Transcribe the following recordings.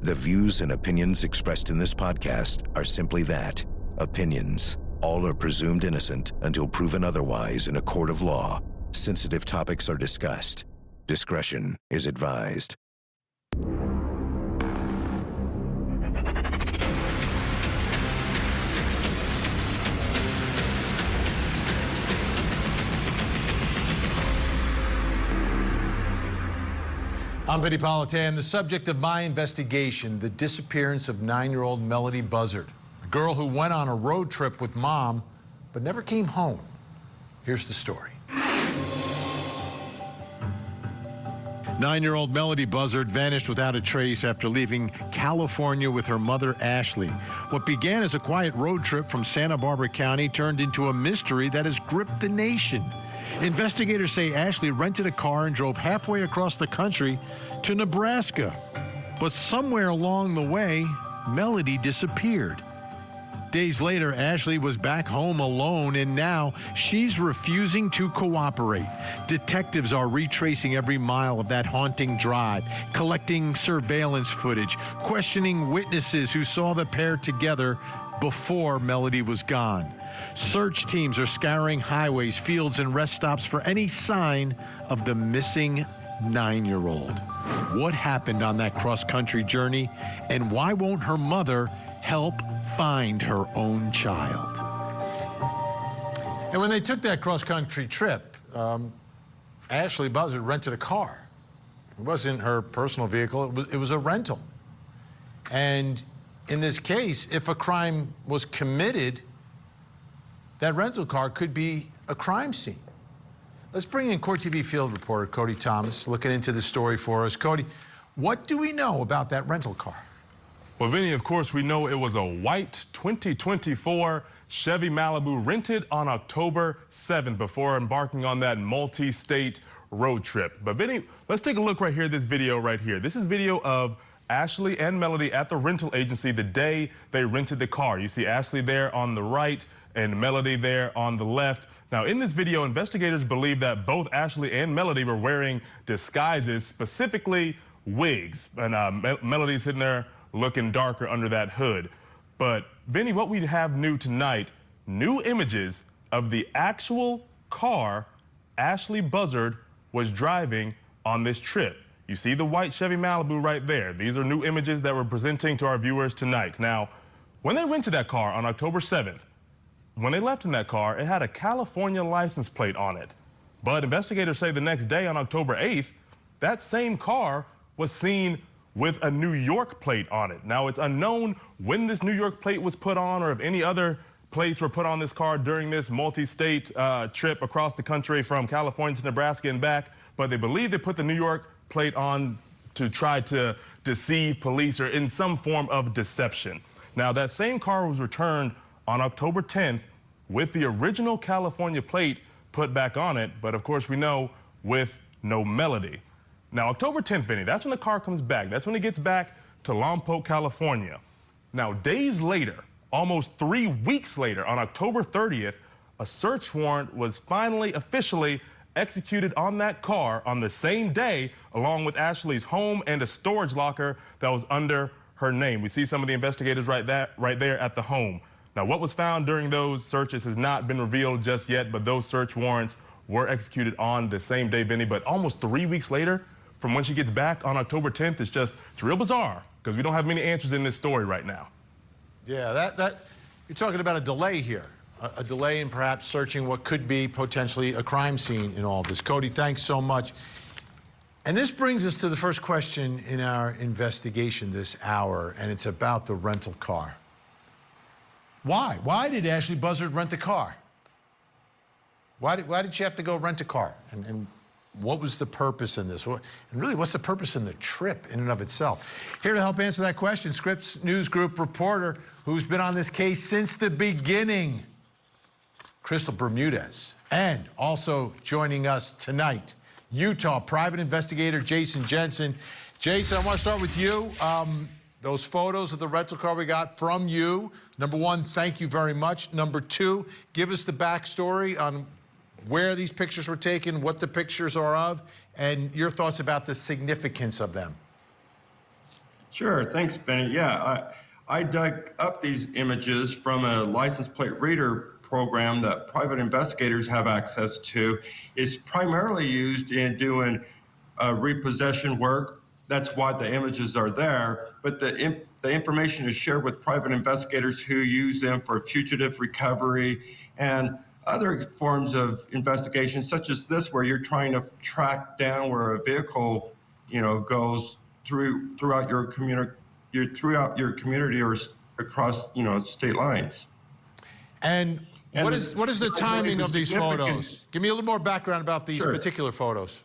The views and opinions expressed in this podcast are simply that, opinions. All are presumed innocent until proven otherwise in a court of law. Sensitive topics are discussed. Discretion is advised. I'm Vinnie Politan. The subject of my investigation, the disappearance of 9-year-old Melodee Buzzard, a girl who went on a road trip with mom, but never came home. Here's the story. 9-year-old Melodee Buzzard vanished without a trace after leaving California with her mother, Ashlee. What began as a quiet road trip from Santa Barbara County turned into a mystery that has gripped the nation. Investigators say Ashlee rented a car and drove halfway across the country to Nebraska. But somewhere along the way, Melodee disappeared. Days later, Ashlee was back home alone, and now she's refusing to cooperate. Detectives are retracing every mile of that haunting drive, collecting surveillance footage, questioning witnesses who saw the pair together before Melodee was gone. Search teams are scouring highways, fields, and rest stops for any sign of the missing 9-year-old. What happened on that cross-country journey, and why won't her mother help find her own child? And when they took that cross-country trip, Ashlee Buzzard rented a car. It wasn't her personal vehicle, it was a rental. And in this case, if a crime was committed, that rental car could be a crime scene. Let's bring in Court TV field reporter Cody Thomas, looking into the story for us. Cody, what do we know about that rental car? Well, Vinny, of course, we know it was a white 2024 Chevy Malibu rented on October 7th before embarking on that multi-state road trip. But Vinny, let's take a look right here, this video right here. This is video of Ashlee and Melodee at the rental agency the day they rented the car. You see Ashlee there on the right and Melodee there on the left. Now, in this video, investigators believe that both Ashlee and Melodee were wearing disguises, specifically wigs. And Melodee's sitting there looking darker under that hood. But, Vinny, what we have new tonight, new images of the actual car Ashlee Buzzard was driving on this trip. You see the white Chevy Malibu right there. These are new images that we're presenting to our viewers tonight. Now, when they rented that car on October 7th, when they left in that car, it had a California license plate on it. But investigators say the next day, on October 8th, that same car was seen with a New York plate on it. Now, it's unknown when this New York plate was put on or if any other plates were put on this car during this multi-state trip across the country from California to Nebraska and back, but they believe they put the New York plate on to try to deceive police or in some form of deception. Now, that same car was returned on October 10th with the original California plate put back on it, but of course we know with no Melodee. Now, October 10th, Vinny, that's when the car comes back. That's when it gets back to Lompoc, California. Now, days later, almost 3 weeks later, on October 30th, a search warrant was finally officially executed on that car on the same day, along with Ashlee's home and a storage locker that was under her name. We see some of the investigators right there at the home. Now, what was found during those searches has not been revealed just yet, but those search warrants were executed on the same day, Vinny. But almost 3 weeks later, from when she gets back on October 10th, it's real bizarre because we don't have many answers in this story right now. Yeah, you're talking about a delay here, a delay in perhaps searching what could be potentially a crime scene in all this. Cody, thanks so much. And this brings us to the first question in our investigation this hour, and it's about the rental car. Why? Why did Ashlee Buzzard rent the car? Why did she have to go rent a car? And what was the purpose in this? And really, what's the purpose in the trip in and of itself? Here to help answer that question, Scripps News Group reporter who's been on this case since the beginning, Crystal Bermudez. And also joining us tonight, Utah private investigator Jason Jensen. Jason, I want to start with you. Those photos of the rental car we got from you. Number one, thank you very much. Number two, give us the backstory on where these pictures were taken, what the pictures are of, and your thoughts about the significance of them. Sure, thanks, Benny. Yeah, I dug up these images from a license plate reader program that private investigators have access to. It's primarily used in doing repossession work. That's why the images are there. But the information is shared with private investigators who use them for fugitive recovery and other forms of investigation, such as this, where you're trying to track down where a vehicle, goes throughout your community, or across, state lines. And what is the timing of these photos? Give me a little more background about these particular photos.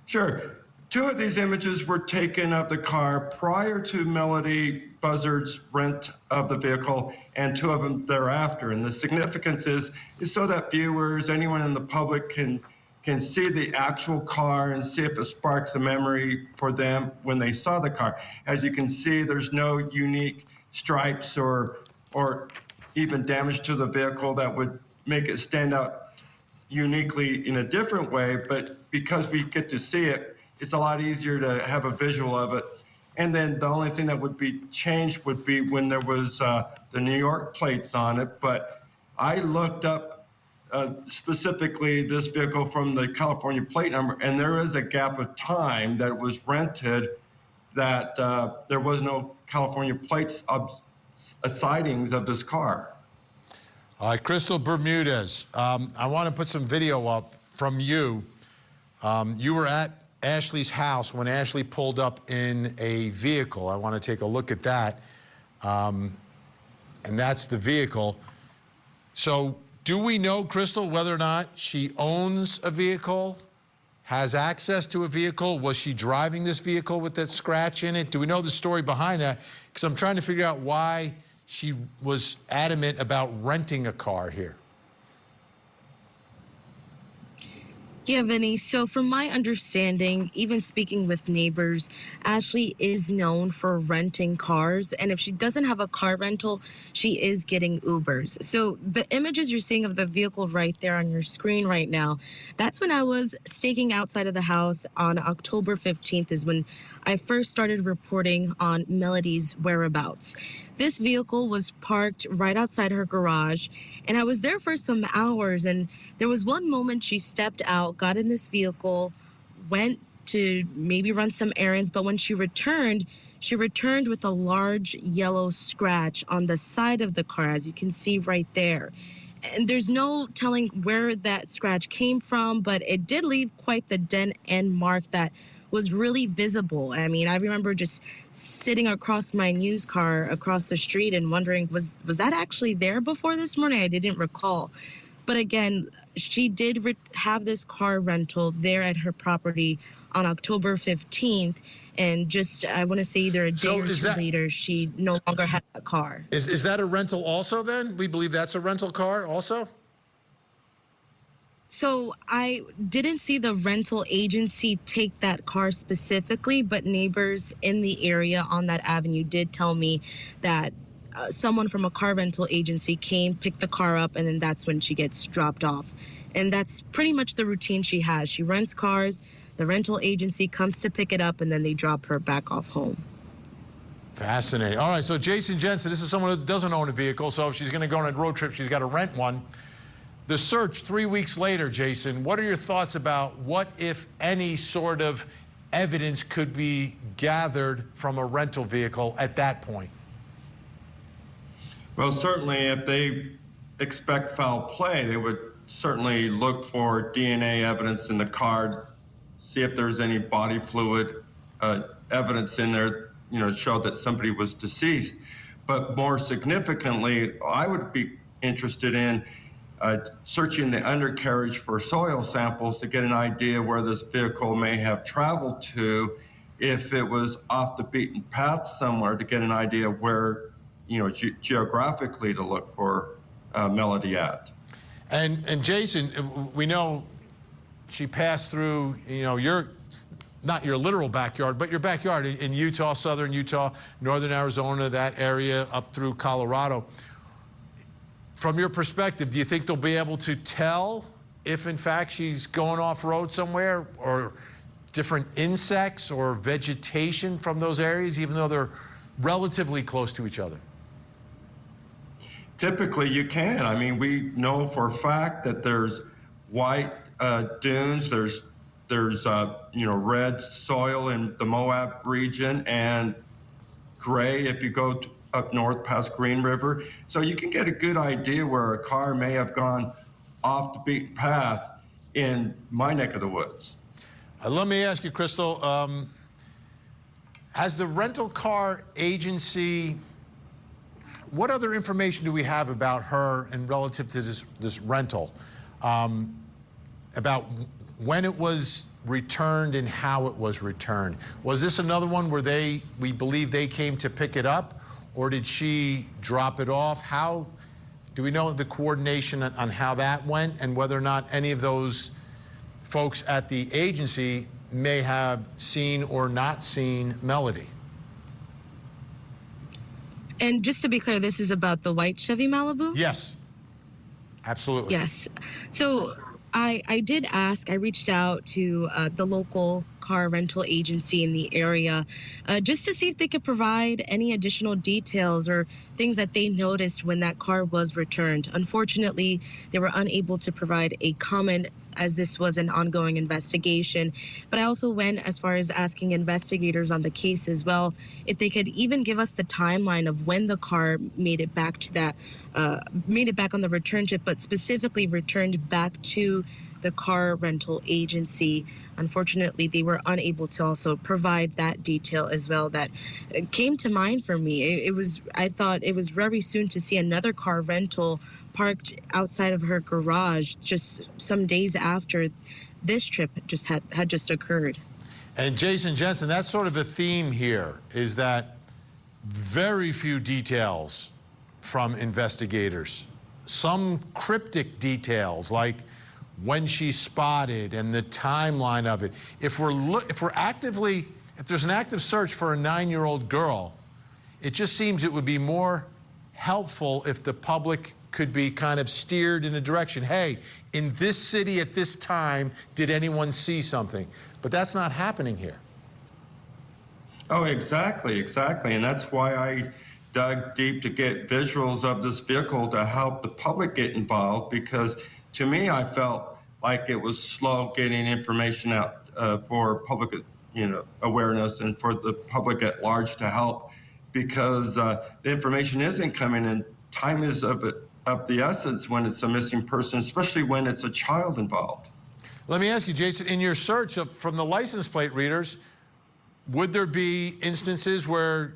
Sure. 2 of these images were taken of the car prior to Melodee Buzzard's rent of the vehicle, and 2 of them thereafter. And the significance is so that viewers, anyone in the public, can see the actual car and see if it sparks a memory for them when they saw the car. As you can see, there's no unique stripes or even damage to the vehicle that would make it stand out uniquely in a different way. But because we get to see it, it's a lot easier to have a visual of it. And then the only thing that would be changed would be when there was the New York plates on it. But I looked up specifically this vehicle from the California plate number, and there is a gap of time that it was rented that there was no California plates sightings of this car. All right, Crystal Bermudez, I want to put some video up from you. You were at Ashlee's house when Ashlee pulled up in a vehicle. I want to take a look at that. And that's the vehicle. So do we know, Crystal, whether or not she owns a vehicle, has access to a vehicle? Was she driving this vehicle with that scratch in it? Do we know the story behind that? Because I'm trying to figure out why she was adamant about renting a car here. Yeah, Vinny. So from my understanding, even speaking with neighbors, Ashlee is known for renting cars. And if she doesn't have a car rental, she is getting Ubers. So the images you're seeing of the vehicle right there on your screen right now, that's when I was staking outside of the house on October 15th is when I first started reporting on Melodee's whereabouts. This vehicle was parked right outside her garage, and I was there for some hours, and there was one moment she stepped out, got in this vehicle, went to maybe run some errands, but when she returned with a large yellow scratch on the side of the car, as you can see right there. And there's no telling where that scratch came from, but it did leave quite the dent and mark that was really visible. I mean, I remember just sitting across my news car across the street and wondering, was that actually there before this morning? I didn't recall. But again, she did have this car rental there at her property on October 15th. And just, I want to say either a day or two later, she no longer had a car. Is that a rental also then? We believe that's a rental car also? So I didn't see the rental agency take that car specifically, but neighbors in the area on that avenue did tell me that someone from a car rental agency came, picked the car up, and then that's when she gets dropped off. And that's pretty much the routine she has. She rents cars, the rental agency comes to pick it up, and then they drop her back off home. Fascinating. All right, so Jason Jensen, this is someone who doesn't own a vehicle, so if she's going to go on a road trip, she's got to rent one. The search 3 weeks later, Jason, what are your thoughts about what, if any, sort of evidence could be gathered from a rental vehicle at that point? Well, certainly if they expect foul play, they would certainly look for DNA evidence in the car, see if there's any body fluid evidence in there, show that somebody was deceased. But more significantly, I would be interested in searching the undercarriage for soil samples to get an idea where this vehicle may have traveled to, if it was off the beaten path somewhere, to get an idea where, geographically to look for Melodee at. And Jason, we know she passed through, not your literal backyard, but your backyard in Utah, southern Utah, northern Arizona, that area up through Colorado. From your perspective, do you think they'll be able to tell if, in fact, she's going off-road somewhere? Or different insects or vegetation from those areas, even though they're relatively close to each other? Typically, you can. I mean, we know for a fact that there's white dunes, there's red soil in the Moab region, and gray if you go up north past Green River. So you can get a good idea where a car may have gone off the beaten path in my neck of the woods. Let me ask you, Crystal, has the rental car agency, what other information do we have about her and relative to this rental, about when it was returned and how it was returned? Was this another one where we believe they came to pick it up, or did she drop it off? How do we know the coordination on how that went, and whether or not any of those folks at the agency may have seen or not seen Melodee? And just to be clear, this is about the white Chevy Malibu? Yes, absolutely. Yes. So I did ask, I reached out to the local car rental agency in the area just to see if they could provide any additional details or things that they noticed when that car was returned. Unfortunately, they were unable to provide a comment as this was an ongoing investigation. But I also went as far as asking investigators on the case as well if they could even give us the timeline of when the car made it back to that, made it back on the return trip, but specifically returned back to the car rental agency. Unfortunately, they were unable to also provide that detail as well. That came to mind for me. I thought it was very soon to see another car rental parked outside of her garage just some days after this trip just had just occurred. And Jason Jensen, that's sort of the theme here, is that very few details from investigators. Some cryptic details, like when she's spotted and the timeline of it. If there's an active search for a 9-year-old girl, it just seems it would be more helpful if the public could be kind of steered in a direction. Hey, in this city at this time, did anyone see something? But that's not happening here. Oh, exactly. And that's why I dug deep to get visuals of this vehicle to help the public get involved, because to me, I felt like it was slow getting information out for public, awareness and for the public at large to help, because the information isn't coming in. Time is of the essence when it's a missing person, especially when it's a child involved. Let me ask you, Jason, in your search from the license plate readers, would there be instances where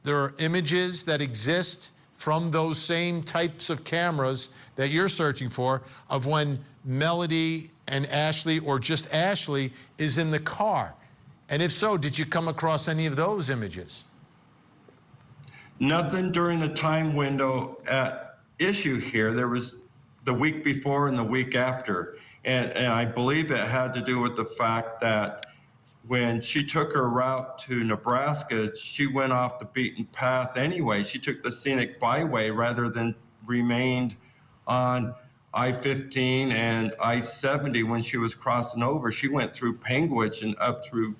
there are images that exist from those same types of cameras that you're searching for of when Melodee and Ashlee, or just Ashlee, is in the car? And if so, did you come across any of those images? Nothing during the time window at issue here. There was the week before and the week after. And I believe it had to do with the fact that when she took her route to Nebraska, she went off the beaten path anyway. She took the scenic byway rather than remained on I-15 and I-70 when she was crossing over. She went through Panguitch and up through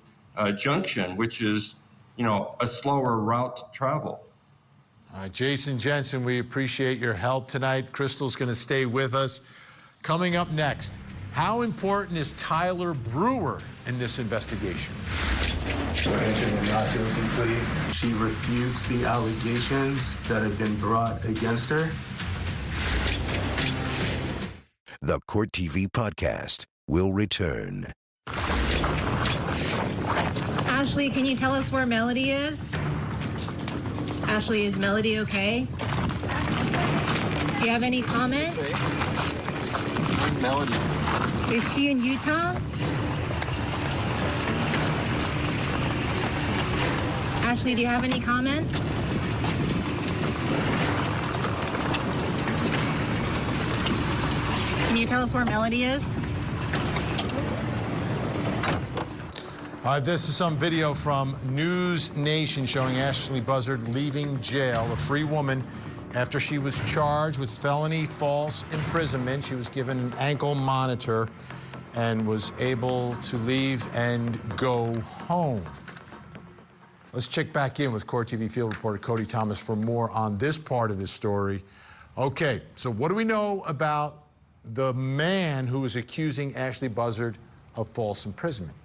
Junction, which is, a slower route to travel. All right, Jason Jensen, we appreciate your help tonight. Crystal's going to stay with us. Coming up next, how important is Tyler Brewer in this investigation? Granted a not guilty plea. She refutes the allegations that have been brought against her. The Court TV podcast will return. Ashlee, can you tell us where Melodee is? Ashlee, is Melodee okay? Do you have any comment? Melodee. Is she in Utah? Ashlee, do you have any comment? Can you tell us where Melodee is? This is some video from News Nation showing Ashlee Buzzard leaving jail, a free woman, after she was charged with felony false imprisonment. She was given an ankle monitor. and was able to leave and go home. Let's check back in with Core TV field reporter Cody Thomas for more on this part of the story. Okay, so what do we know about the man who is accusing Ashlee Buzzard of false imprisonment?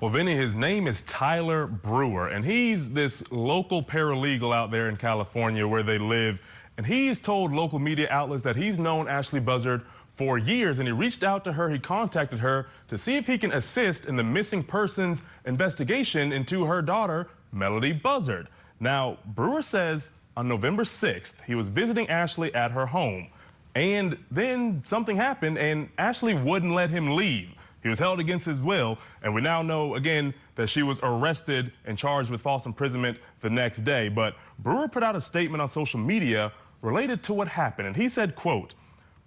Well, Vinny, his name is Tyler Brewer, and he's this local paralegal out there in California where they live. And he's told local media outlets that he's known Ashlee Buzzard for years, and he reached out to her, he contacted her to see if he can assist in the missing persons investigation into her daughter, Melodee Buzzard. Now, Brewer says on November 6th, he was visiting Ashlee at her home, and then something happened, and Ashlee wouldn't let him leave. He was held against his will, and we now know, again, that she was arrested and charged with false imprisonment the next day. But Brewer put out a statement on social media related to what happened, and he said, quote,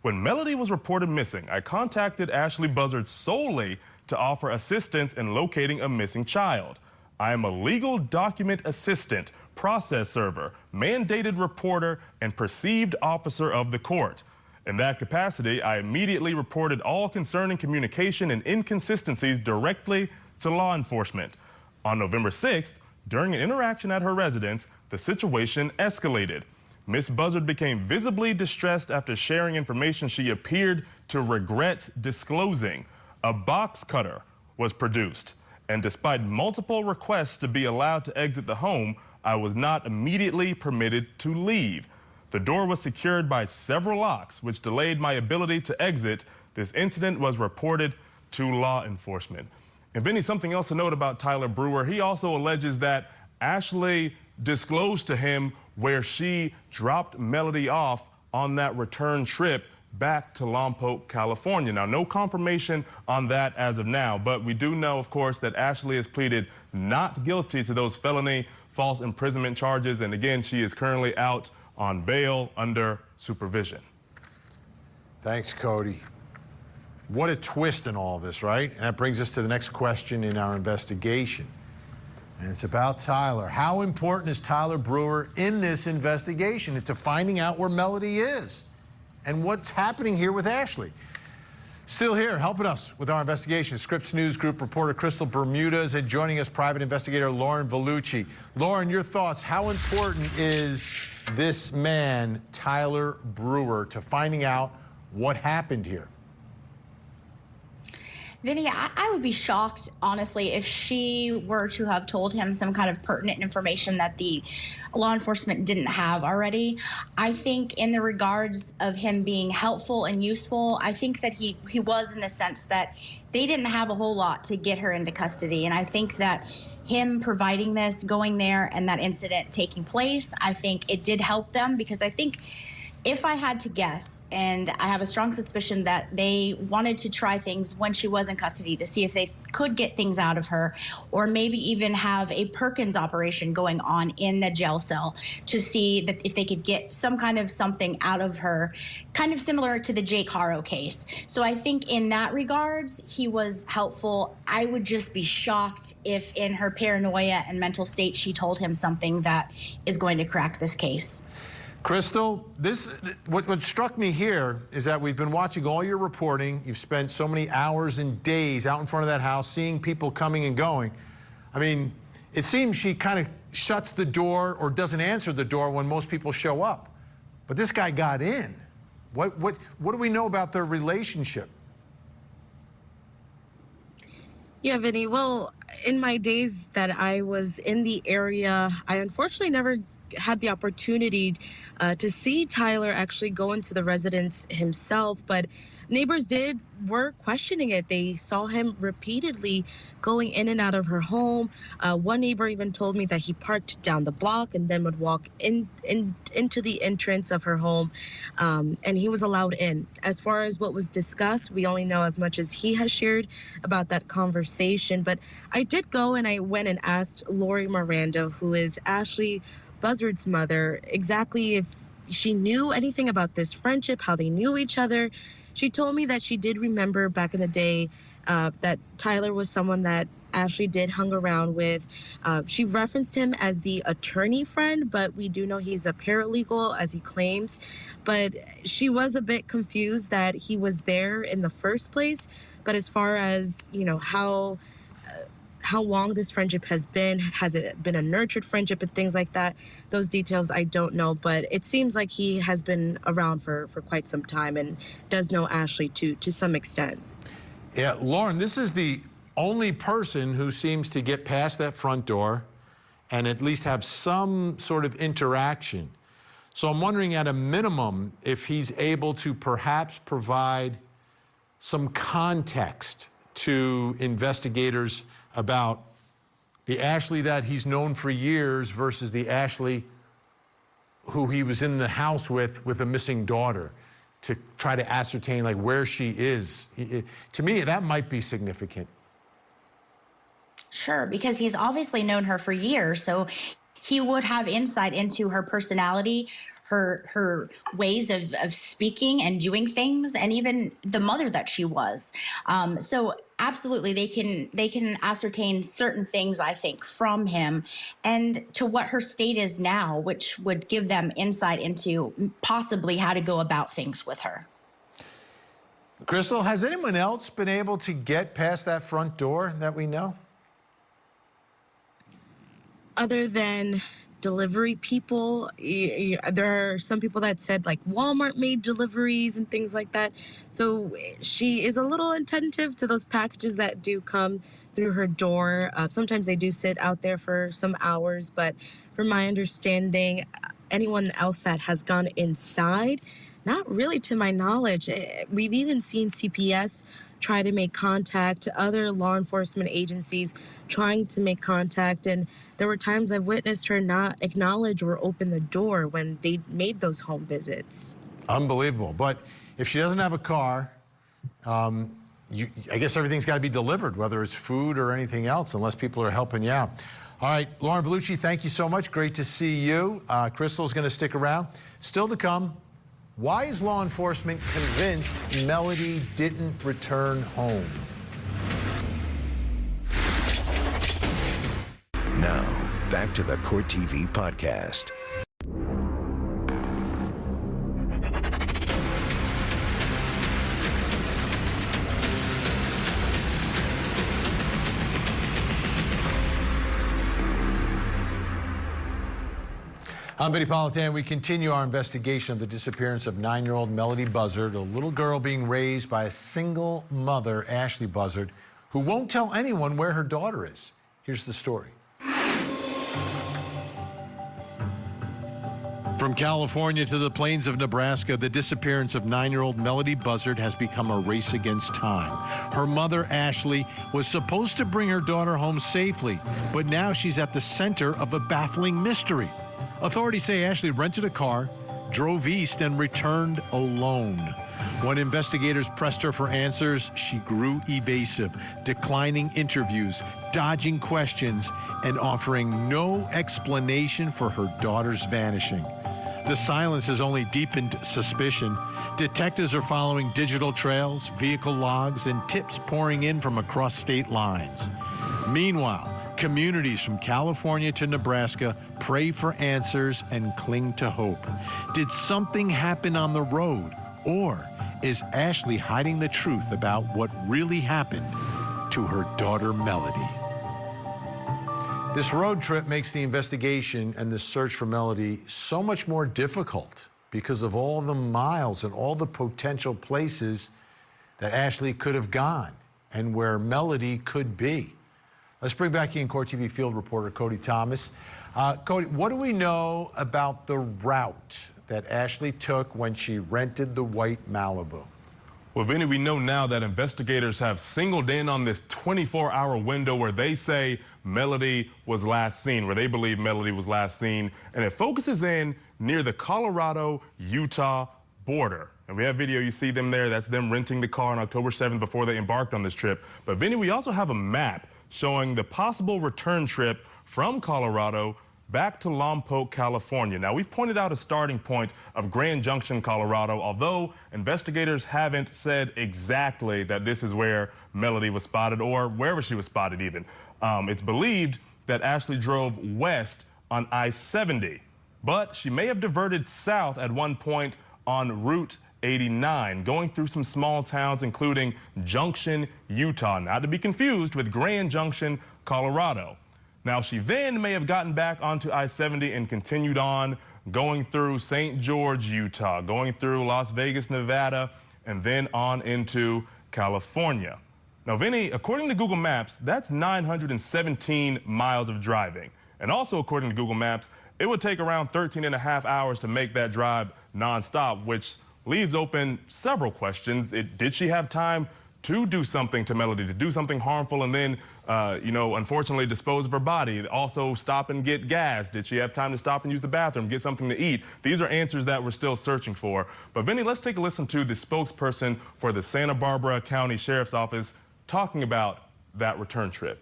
"When Melodee was reported missing, I contacted Ashlee Buzzard solely to offer assistance in locating a missing child. I am a legal document assistant, process server, mandated reporter, and perceived officer of the court. In that capacity, I immediately reported all concerning communication and inconsistencies directly to law enforcement. On November 6th, during an interaction at her residence, the situation escalated. Miss Buzzard became visibly distressed after sharing information she appeared to regret disclosing. A box cutter was produced, and despite multiple requests to be allowed to exit the home, I was not immediately permitted to leave. The door was secured by several locks, which delayed my ability to exit. This incident was reported to law enforcement." And Vinny, something else to note about Tyler Brewer, he also alleges that Ashlee disclosed to him where she dropped Melodee off on that return trip back to Lompoc, California. Now, no confirmation on that as of now, but we do know, of course, that Ashlee has pleaded not guilty to those felony false imprisonment charges, and again, she is currently out on bail under supervision. Thanks, Cody. What a twist in all this, right? And that brings us to the next question in our investigation. And it's about Tyler. How important is Tyler Brewer in this investigation into finding out where Melodee is and what's happening here with Ashlee? Still here, helping us with our investigation, Scripps News Group reporter Crystal Bermudez, and joining us, private investigator Lauren Vellucci. Lauren, your thoughts. How important is this man, Tyler Brewer, to finding out what happened here? Vinny, I would be shocked, honestly, if she were to have told him some kind of pertinent information that the law enforcement didn't have already. I think in the regards of him being helpful and useful, I think that he was, in the sense that they didn't have a whole lot to get her into custody. And I think that him providing this, going there, and that incident taking place, I think it did help them, because I think, if I had to guess, and I have a strong suspicion that they wanted to try things when she was in custody to see if they could get things out of her, or maybe even have a Perkins operation going on in the jail cell to see that if they could get some kind of something out of her, kind of similar to the Jake Haro case. So I think in that regards, he was helpful. I would just be shocked if in her paranoia and mental state, she told him something that is going to crack this case. Crystal, what struck me here is that we've been watching all your reporting. You've spent so many hours and days out in front of that house, seeing people coming and going. I mean, it seems she kind of shuts the door or doesn't answer the door when most people show up. But this guy got in. What do we know about their relationship? Yeah, Vinny. Well, in my days that I was in the area, I unfortunately never had the opportunity to see Tyler actually go into the residence himself, but neighbors were questioning it. They saw him repeatedly going in and out of her home. One neighbor even told me that he parked down the block and then would walk into the entrance of her home, and he was allowed in. As far as what was discussed, we only know as much as he has shared about that conversation. But I did go and I went and asked Lori Miranda, who is Ashlee Buzzard's mother, exactly if she knew anything about this friendship, how they knew each other. She told me that she did remember back in the day that Tyler was someone that Ashlee did hang around with. She referenced him as the attorney friend, but we do know he's a paralegal, as he claims. But she was a bit confused that he was there in the first place. But as far as, you know, how long this friendship has it been a nurtured friendship and things like that, those details I don't know. But it seems like he has been around for quite some time and does know Ashlee to some extent. Yeah, Lauren, this is the only person who seems to get past that front door and at least have some sort of interaction. So I'm wondering, at a minimum, if he's able to perhaps provide some context to investigators about the Ashlee that he's known for years versus the Ashlee who he was in the house with a missing daughter, to try to ascertain like where she is. To me, that might be significant. Sure, because he's obviously known her for years, so he would have insight into her personality, her ways of speaking and doing things, and even the mother that she was. So absolutely, they can ascertain certain things, I think, from him, and to what her state is now, which would give them insight into possibly how to go about things with her. Crystal, has anyone else been able to get past that front door that we know? Other than delivery people, there are some people that said like Walmart made deliveries and things like that. So she is a little attentive to those packages that do come through her door. Sometimes they do sit out there for some hours, but from my understanding, anyone else that has gone inside, not really to my knowledge. We've even seen CPS try to make contact, other law enforcement agencies trying to make contact, and there were times I've witnessed her not acknowledge or open the door when they made those home visits. Unbelievable. But if she doesn't have a car, I guess everything's got to be delivered, whether it's food or anything else, unless people are helping you out. All right, Lauren Vellucci, thank you so much. Great to see you. Crystal's going to stick around. Still to come, why is law enforcement convinced Melodee didn't return home? Now, back to the Court TV podcast. I'm Vinnie Politan. We continue our investigation of the disappearance of 9-year-old Melodee Buzzard, a little girl being raised by a single mother, Ashlee Buzzard, who won't tell anyone where her daughter is. Here's the story. From California to the plains of Nebraska, the disappearance of 9-year-old Melodee Buzzard has become a race against time. Her mother, Ashlee, was supposed to bring her daughter home safely, but now she's at the center of a baffling mystery. Authorities say Ashlee rented a car, drove east, and returned alone. When investigators pressed her for answers, she grew evasive, declining interviews, dodging questions, and offering no explanation for her daughter's vanishing. The silence has only deepened suspicion. Detectives are following digital trails, vehicle logs, and tips pouring in from across state lines. Meanwhile, communities from California to Nebraska pray for answers and cling to hope. Did something happen on the road, or is Ashlee hiding the truth about what really happened to her daughter, Melodee? This road trip makes the investigation and the search for Melodee so much more difficult because of all the miles and all the potential places that Ashlee could have gone and where Melodee could be. Let's bring back in Court TV field reporter Cody Thomas. Cody, what do we know about the route that Ashlee took when she rented the white Malibu? Well, Vinnie, we know now that investigators have singled in on this 24-hour window where they say Melodee was last seen, where they believe Melodee was last seen, and it focuses in near the Colorado-Utah border. And we have video, you see them there, that's them renting the car on October 7th before they embarked on this trip. But Vinnie, we also have a map showing the possible return trip from Colorado back to Lompoc, California. Now, we've pointed out a starting point of Grand Junction, Colorado, although investigators haven't said exactly that this is where Melodee was spotted or wherever she was spotted even. It's believed that Ashlee drove west on I-70, but she may have diverted south at one point on Route 89, going through some small towns, including Junction, Utah, not to be confused with Grand Junction, Colorado. Now, she then may have gotten back onto I-70 and continued on, going through St. George, Utah, going through Las Vegas, Nevada, and then on into California. Now, Vinnie, according to Google Maps, that's 917 miles of driving. And also, according to Google Maps, it would take around 13 and a half hours to make that drive nonstop, which leaves open several questions. Did she have time to do something to Melodee, to do something harmful, and then, unfortunately dispose of her body? Also stop and get gas. Did she have time to stop and use the bathroom, get something to eat? These are answers that we're still searching for. But Vinnie, let's take a listen to the spokesperson for the Santa Barbara County Sheriff's Office talking about that return trip.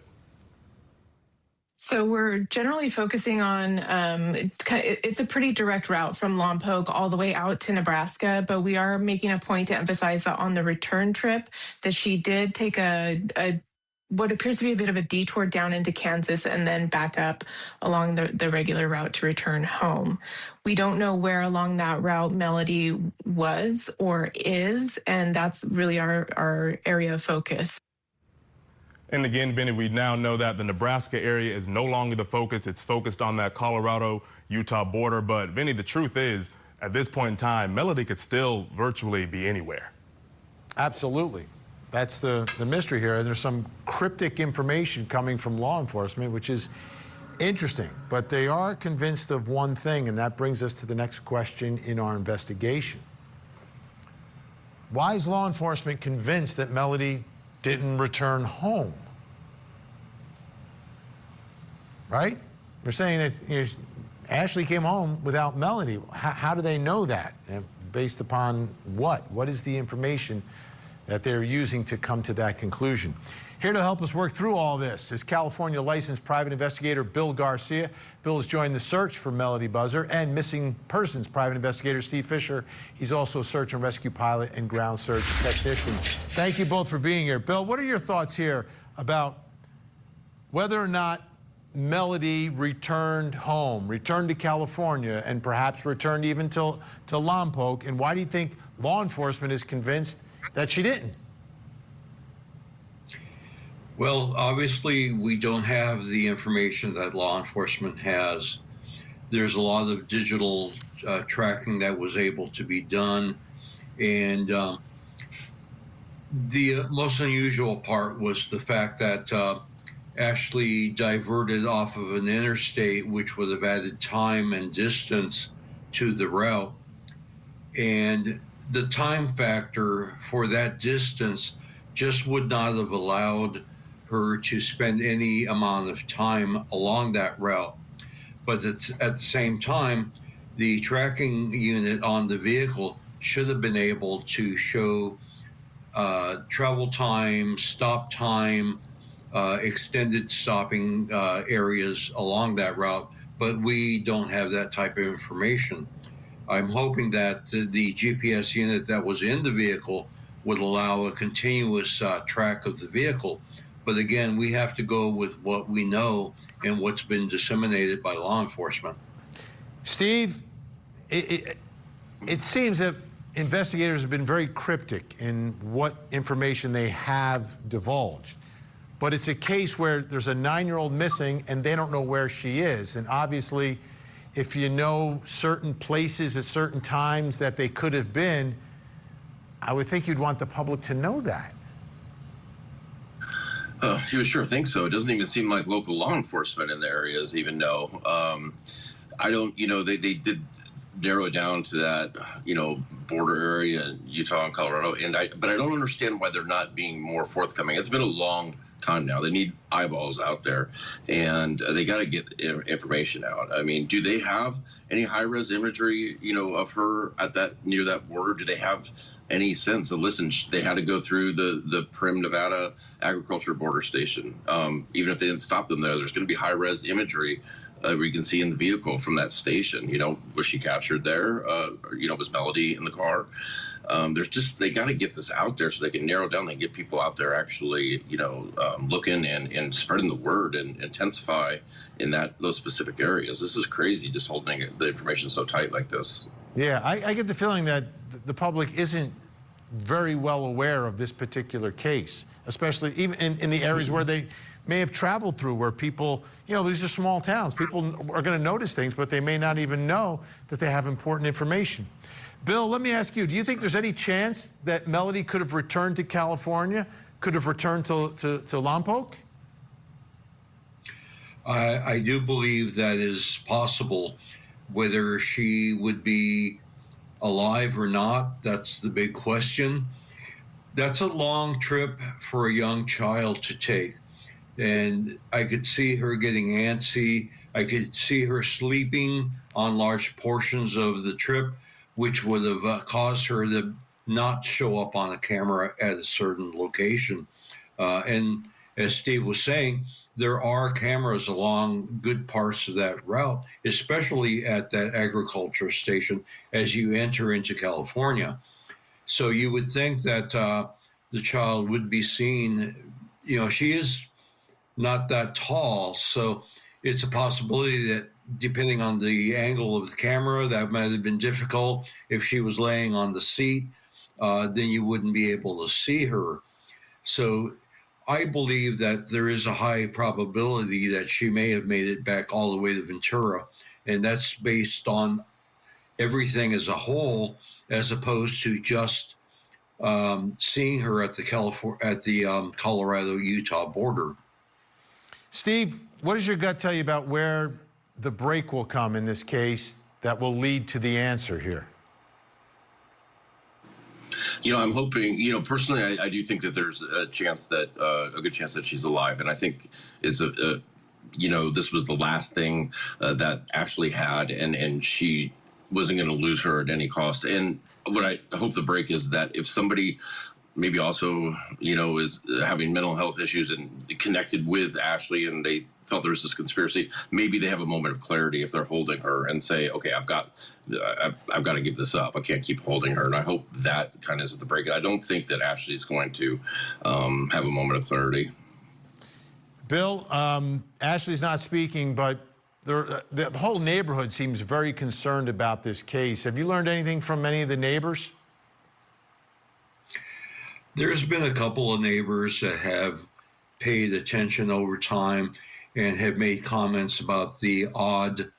So we're generally focusing on, it's a pretty direct route from Lompoc all the way out to Nebraska, but we are making a point to emphasize that on the return trip that she did take what appears to be a bit of a detour down into Kansas and then back up along the regular route to return home. We don't know where along that route Melodee was or is, and that's really our area of focus. And again, Vinnie, we now know that the Nebraska area is no longer the focus. It's focused on that Colorado-Utah border. But Vinnie, the truth is, at this point in time, Melodee could still virtually be anywhere. Absolutely. That's the mystery here. And there's some cryptic information coming from law enforcement, which is interesting. But they are convinced of one thing, and that brings us to the next question in our investigation. Why is law enforcement convinced that Melodee didn't return home? Right? They're saying that Ashlee came home without Melodee. How do they know that? And based upon what? What is the information that they're using to come to that conclusion? Here to help us work through all this is California licensed private investigator Bill Garcia. Bill has joined the search for Melodee Buzzard, and missing persons private investigator Steve Fisher. He's also search and rescue pilot and ground search technician. Thank you both for being here. Bill, what are your thoughts here about whether or not Melodee returned home, returned to California, and perhaps returned even to Lompoc? And why do you think law enforcement is convinced that she didn't? Well, obviously, we don't have the information that law enforcement has. There's a lot of digital tracking that was able to be done. And the most unusual part was the fact that Ashlee diverted off of an interstate, which would have added time and distance to the route. And the time factor for that distance just would not have allowed her to spend any amount of time along that route. But at the same time, the tracking unit on the vehicle should have been able to show travel time, stop time, extended stopping areas along that route, but we don't have that type of information. I'm hoping that the GPS unit that was in the vehicle would allow a continuous track of the vehicle. But again, we have to go with what we know and what's been disseminated by law enforcement. Steve, it seems that investigators have been very cryptic in what information they have divulged. But it's a case where there's a 9-year-old missing and they don't know where she is. And obviously, if you know certain places at certain times that they could have been, I would think you'd want the public to know that. You would sure think so. It doesn't even seem like local law enforcement in the areas even know. I don't, they did narrow it down to that, border area in Utah and Colorado. But I don't understand why they're not being more forthcoming. It's been a long time now. They need eyeballs out there, and they got to get information out. I mean, do they have any high-res imagery, of her near that border? Do they have any sense of, listen, they had to go through the Prim, Nevada agriculture border station. Even if they didn't stop them there's going to be high-res imagery where you can see in the vehicle from that station. You know, was she captured there? You know, was Melodee in the car? They got to get this out there so they can narrow down and get people out there actually, you know, looking and spreading the word and intensify in those specific areas. This is crazy, just holding the information so tight like this. Yeah, I get the feeling that the public isn't very well aware of this particular case, especially even in the areas where they may have traveled through, where people, you know, these are small towns. People are going to notice things, but they may not even know that they have important information. Bill, let me ask you, do you think there's any chance that Melodee could have returned to California, could have returned to Lompoc? I do believe that is possible. Whether she would be alive or not, that's the big question. That's a long trip for a young child to take. And I could see her getting antsy. I could see her sleeping on large portions of the trip, which would have caused her to not show up on a camera at a certain location. And as Steve was saying, there are cameras along good parts of that route, especially at that agriculture station as you enter into California. So you would think that the child would be seen. You know, she is not that tall, so it's a possibility that depending on the angle of the camera, that might have been difficult. If she was laying on the seat, then you wouldn't be able to see her. So I believe that there is a high probability that she may have made it back all the way to Ventura, and that's based on everything as a whole, as opposed to just seeing her at the Colorado-Utah border. Steve, what does your gut tell you about where the break will come in this case that will lead to the answer here? You know, I'm hoping, you know, personally, I do think that there's a chance that, a good chance that she's alive. And I think it's you know, this was the last thing that Ashlee had, and she wasn't going to lose her at any cost. And what I hope the break is that if somebody maybe also, you know, is having mental health issues and connected with Ashlee and they felt there was this conspiracy, maybe they have a moment of clarity if they're holding her and say, okay, I've got to give this up. I can't keep holding her. And I hope that kind of is the break. I don't think that Ashlee is going to have a moment of clarity. Bill, Ashlee's not speaking, but the whole neighborhood seems very concerned about this case. Have you learned anything from any of the neighbors? There's been a couple of neighbors that have paid attention over time and have made comments about the odd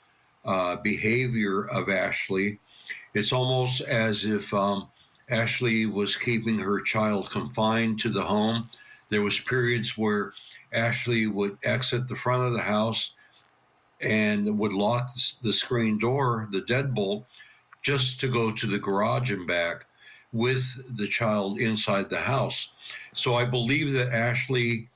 behavior of Ashlee. It's almost as if Ashlee was keeping her child confined to the home. There was periods where Ashlee would exit the front of the house and would lock the screen door, the deadbolt, just to go to the garage and back with the child inside the house. So I believe that Ashlee,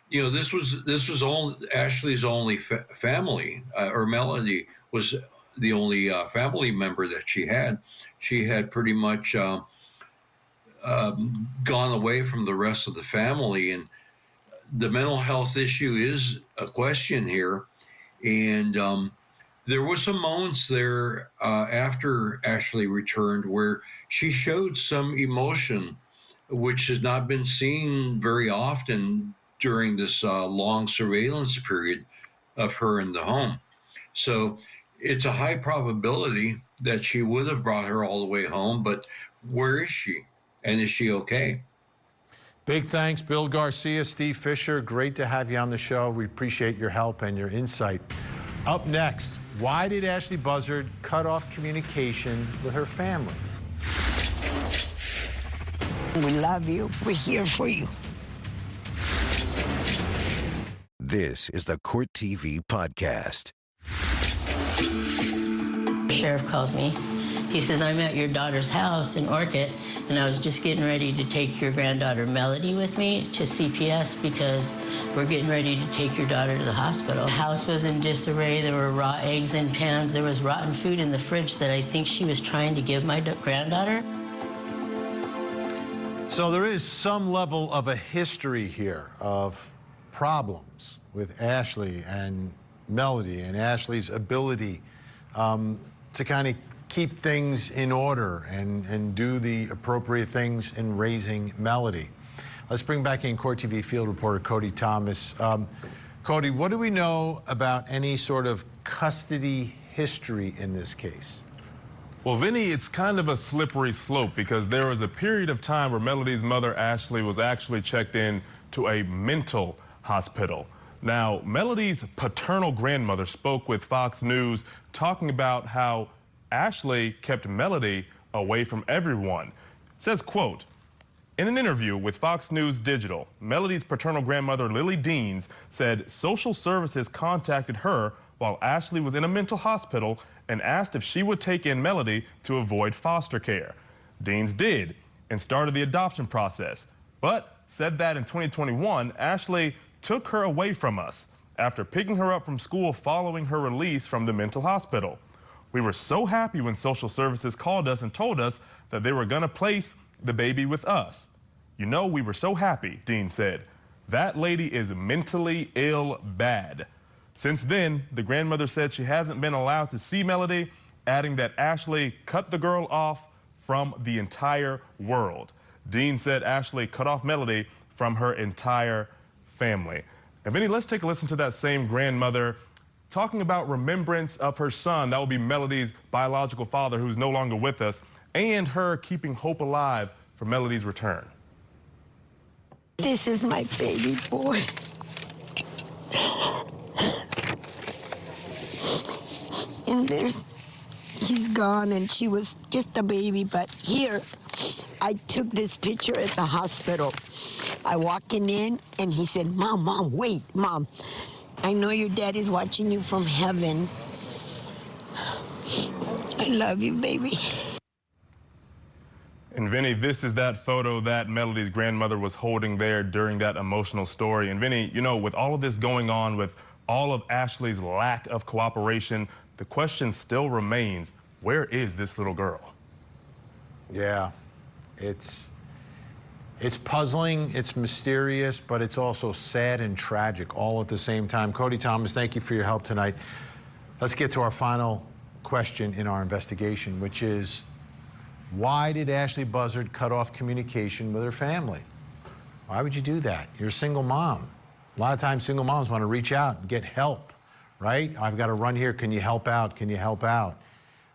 you know, this was only Ashlee's only family, or Melodee was the only family member that she had. She had pretty much gone away from the rest of the family, and the mental health issue is a question here. And there were some moments there after Ashlee returned where she showed some emotion, which has not been seen very often during this long surveillance period of her in the home. So it's a high probability that she would have brought her all the way home, but where is she? And is she okay? Big thanks, Bill Garcia, Steve Fisher. Great to have you on the show. We appreciate your help and your insight. Up next, why did Ashlee Buzzard cut off communication with her family? We love you. We're here for you. This is the Court TV podcast. Sheriff calls me. He says, I'm at your daughter's house in Orchid, and I was just getting ready to take your granddaughter Melodee with me to CPS because we're getting ready to take your daughter to the hospital. The house was in disarray. There were raw eggs in pans. There was rotten food in the fridge that I think she was trying to give my granddaughter. So there is some level of a history here of problems with Ashlee, and Melodee and Ashlee's ability to kind of keep things in order and do the appropriate things in raising Melodee. Let's bring back in Court TV field reporter Cody Thomas. Cody, what do we know about any sort of custody history in this case? Well, Vinny, it's kind of a slippery slope because there was a period of time where Melodee's mother, Ashlee, was actually checked in to a mental hospital. Now, Melodee's paternal grandmother spoke with Fox News talking about how Ashlee kept Melodee away from everyone. It says, quote, in an interview with Fox News Digital, Melodee's paternal grandmother, Lily Deans, said social services contacted her while Ashlee was in a mental hospital and asked if she would take in Melodee to avoid foster care. Deans did and started the adoption process, but said that in 2021, Ashlee took her away from us after picking her up from school following her release from the mental hospital. We were so happy when social services called us and told us that they were going to place the baby with us. You know, we were so happy, Dean said. That lady is mentally ill bad. Since then, the grandmother said she hasn't been allowed to see Melodee, adding that Ashlee cut the girl off from the entire world. Dean said Ashlee cut off Melodee from her entire family. And Vinny, let's take a listen to that same grandmother talking about remembrance of her son. That will be Melodee's biological father, who's no longer with us, and her keeping hope alive for Melodee's return. This is my baby boy. And he's gone, and she was just a baby, but here, I took this picture at the hospital. I walking in, and he said, Mom, wait, Mom. I know your daddy's watching you from heaven. I love you, baby. And Vinny, this is that photo that Melodee's grandmother was holding there during that emotional story. And Vinny, you know, with all of this going on, with all of Ashlee's lack of cooperation, the question still remains, where is this little girl? Yeah, it's puzzling, it's mysterious, but it's also sad and tragic all at the same time. Cody Thomas, thank you for your help tonight. Let's get to our final question in our investigation, which is, why did Ashlee Buzzard cut off communication with her family? Why would you do that? You're a single mom. A lot of times single moms want to reach out and get help, right? I've got to run here. Can you help out? Can you help out?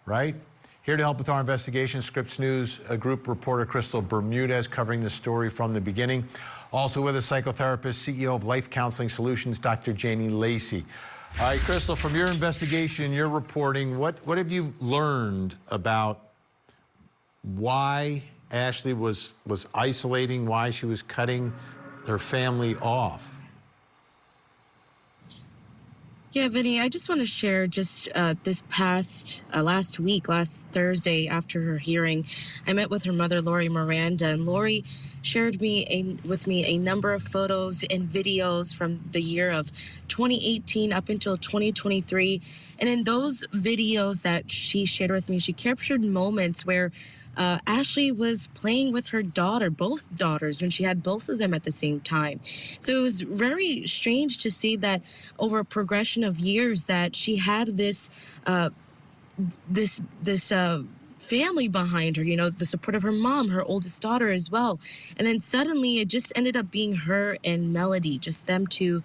Right? Here to help with our investigation, Scripps News Group reporter Crystal Bermudez, covering the story from the beginning. Also with a psychotherapist, CEO of Life Counseling Solutions, Dr. Janie Lacey. All right, Crystal, from your investigation, your reporting, what have you learned about why Ashlee was isolating, why she was cutting her family off? Yeah, Vinny, I just want to share this past last Thursday after her hearing, I met with her mother, Lori Miranda, and Lori shared with me a number of photos and videos from the year of 2018 up until 2023. And in those videos that she shared with me, she captured moments where Ashlee was playing with her daughter, both daughters, when she had both of them at the same time. So it was very strange to see that over a progression of years that she had this family behind her, you know, the support of her mom, her oldest daughter as well. And then suddenly it just ended up being her and Melodee, just them two,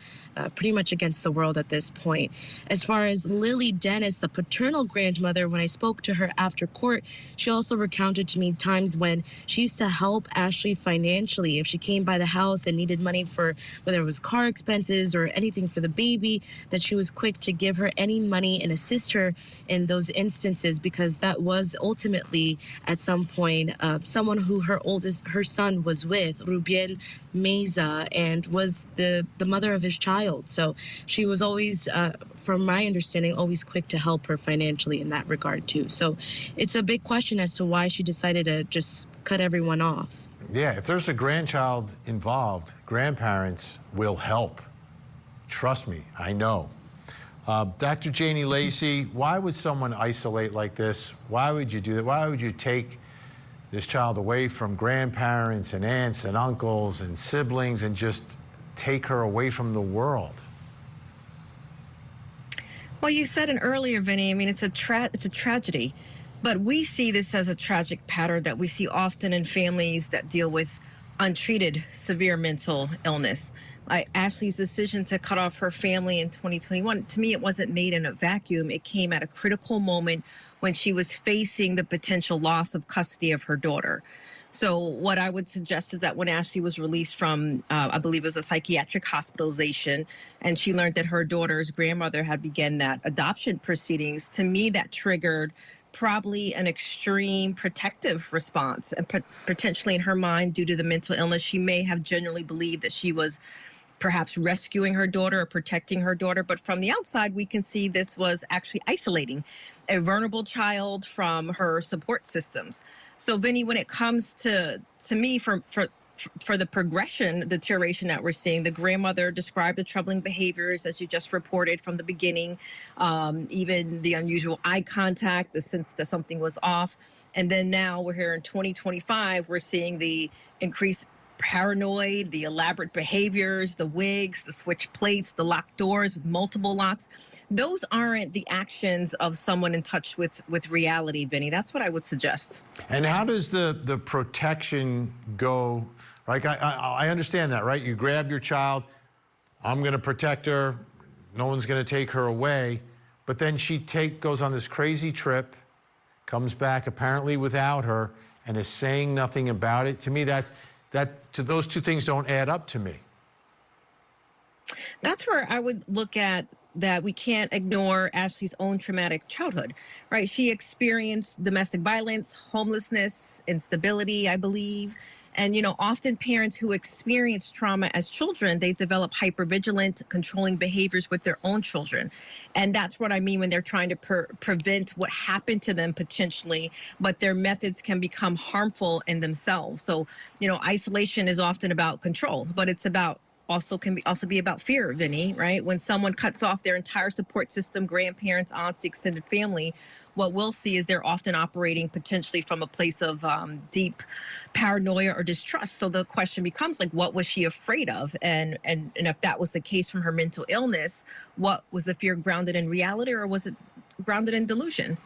pretty much against the world at this point. As far as Lily Dennis, the paternal grandmother, when I spoke to her after court, she also recounted to me times when she used to help Ashlee financially. If she came by the house and needed money for whether it was car expenses or anything for the baby, that she was quick to give her any money and assist her in those instances, because that was ultimately at some point someone who her son was with, Rubiel Meza, and was the mother of his child. So she was always, from my understanding, always quick to help her financially in that regard too. So it's a big question as to why she decided to just cut everyone off. Yeah, if there's a grandchild involved, grandparents will help. Trust me, I know. Dr. Janie Lacey, why would someone isolate like this? Why would you do that? Why would you take this child away from grandparents and aunts and uncles and siblings and just take her away from the world? Well, you said it earlier, Vinnie. I mean, it's a tragedy, but we see this as a tragic pattern that we see often in families that deal with untreated severe mental illness. Like Ashlee's decision to cut off her family in 2021, to me, it wasn't made in a vacuum. It came at a critical moment when she was facing the potential loss of custody of her daughter. So what I would suggest is that when Ashlee was released from, I believe it was a psychiatric hospitalization, and she learned that her daughter's grandmother had begun that adoption proceedings, to me that triggered probably an extreme protective response. And potentially in her mind, due to the mental illness, she may have genuinely believed that she was perhaps rescuing her daughter or protecting her daughter. But from the outside, we can see this was actually isolating a vulnerable child from her support systems. So, Vinnie, when it comes to me, for the progression, deterioration that we're seeing, the grandmother described the troubling behaviors, as you just reported from the beginning, even the unusual eye contact, the sense that something was off. And then now we're here in 2025, we're seeing the increased paranoid, the elaborate behaviors, the wigs, the switch plates, the locked doors with multiple locks. Those aren't the actions of someone in touch with reality, Vinnie. That's what I would suggest. And how does the protection go? Like, I understand that, right? You grab your child, I'm going to protect her, no one's going to take her away. But then she goes on this crazy trip, comes back apparently without her, and is saying nothing about it. To me, those two things don't add up to me. That's where I would look at that we can't ignore Ashlee's own traumatic childhood, right? She experienced domestic violence, homelessness, instability, I believe. And, often parents who experience trauma as children, they develop hypervigilant, controlling behaviors with their own children. And that's what I mean when they're trying to prevent what happened to them potentially, but their methods can become harmful in themselves. So, isolation is often about control, but it's about can also be about fear, Vinnie, right? When someone cuts off their entire support system, grandparents, aunts, the extended family, what we'll see is they're often operating potentially from a place of deep paranoia or distrust. So the question becomes, like, what was she afraid of? And if that was the case from her mental illness, what was the fear grounded in reality, or was it grounded in delusion?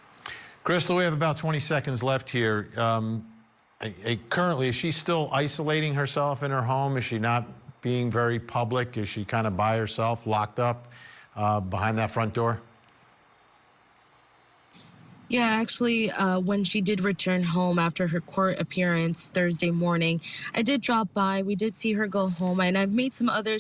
Crystal, we have about 20 seconds left here. Currently, is she still isolating herself in her home? Is she not being very public? Is she kind of by herself, locked up behind that front door? Yeah, actually, when she did return home after her court appearance Thursday morning, I did drop by. We did see her go home, and I've made some other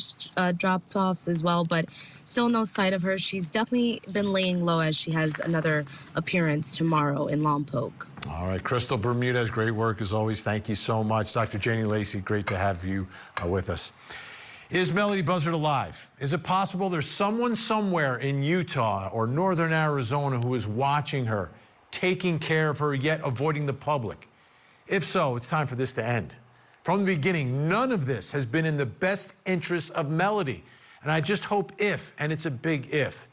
drop-offs as well, but still no sight of her. She's definitely been laying low as she has another appearance tomorrow in Lompoc. All right, Crystal Bermudez, great work as always. Thank you so much. Dr. Janie Lacey, great to have you with us. Is Melodee Buzzard alive? Is it possible there's someone somewhere in Utah or northern Arizona who is watching her, taking care of her, yet avoiding the public? If so, it's time for this to end. From the beginning, none of this has been in the best interest of Melodee. And I just hope and it's a big if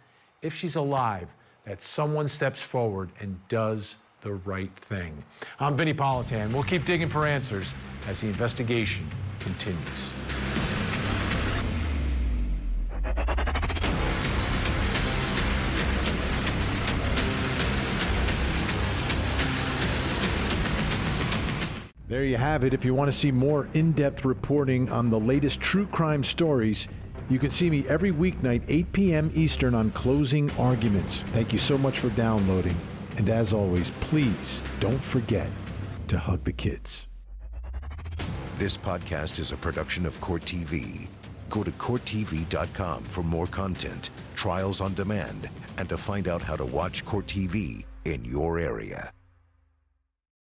she's alive, that someone steps forward and does the right thing. I'm Vinnie Politan. We'll keep digging for answers as the investigation continues. There you have it. If you want to see more in-depth reporting on the latest true crime stories, you can see me every weeknight, 8 p.m. Eastern on Closing Arguments. Thank you so much for downloading. And as always, please don't forget to hug the kids. This podcast is a production of Court TV. Go to CourtTV.com for more content, trials on demand, and to find out how to watch Court TV in your area.